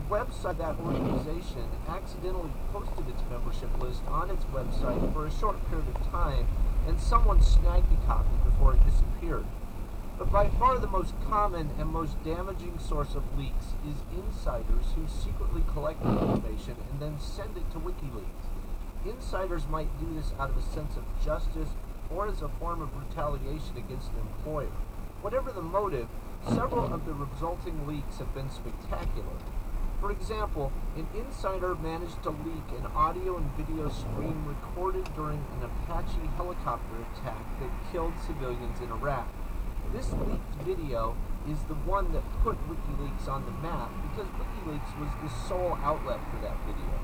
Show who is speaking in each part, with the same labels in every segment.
Speaker 1: website of that organization accidentally posted its membership list on its website for a short period of time, and someone snagged a copy before it disappeared. But by far the most common and most damaging source of leaks is insiders who secretly collect information and then send it to WikiLeaks. Insiders might do this out of a sense of justice or as a form of retaliation against an employer. Whatever the motive, several of the resulting leaks have been spectacular. For example, an insider managed to leak an audio and video stream recorded during an Apache helicopter attack that killed civilians in Iraq. This leaked video is the one that put WikiLeaks on the map because WikiLeaks was the sole outlet for that video.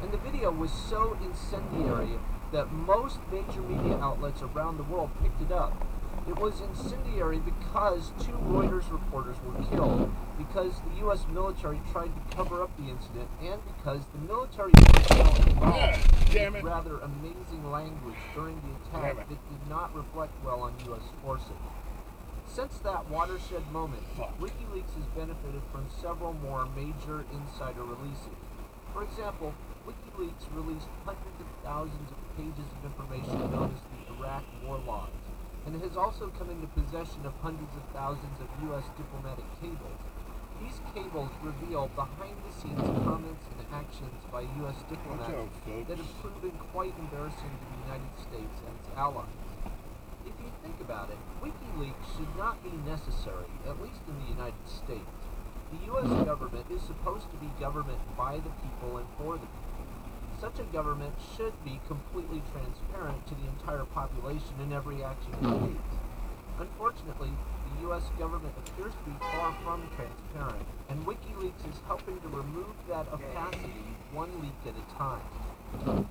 Speaker 1: And the video was so incendiary that most major media outlets around the world picked it up. It was incendiary because 2 Reuters reporters were killed, because the U.S. military tried to cover up the incident, and because the military personnel involved with rather amazing language during the attack that did not reflect well on U.S. forces. Since that watershed moment, WikiLeaks has benefited from several more major insider releases. For example, WikiLeaks released hundreds of thousands of pages of information known as the Iraq War Logs, and it has also come into possession of hundreds of thousands of U.S. diplomatic cables. These cables reveal behind-the-scenes comments and actions by U.S. diplomats that have proven quite embarrassing to the United States and its allies. If you think about it, WikiLeaks should not be necessary, at least in the United States. The U.S. government is supposed to be government by the people and for the people. Such a government should be completely transparent to the entire population in every action it takes. Unfortunately, the U.S. government appears to be far from transparent, and WikiLeaks is helping to remove that opacity one leak at a time.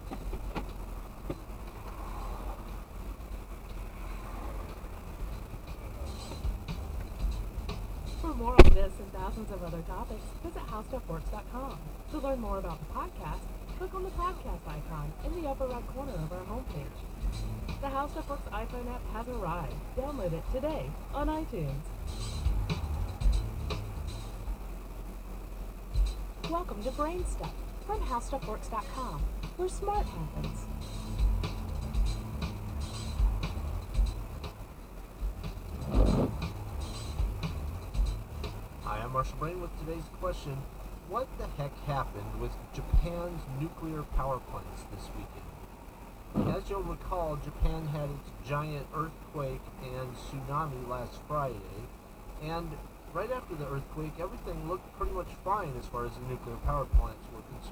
Speaker 2: For more on this and thousands of other topics, visit HowStuffWorks.com. To learn more about the podcast, click on the podcast icon in the upper right corner of our homepage. The How Stuff Works iPhone app has arrived. Download it today on iTunes. Welcome to Brain Stuff from HowStuffWorks.com, where smart happens.
Speaker 1: Hi, I'm Marshall Brain with today's question. What the heck happened with Japan's nuclear power plants this weekend? As you'll recall, Japan had its giant earthquake and tsunami last Friday, and right after the earthquake, everything looked pretty much fine as far as the nuclear power plants were concerned.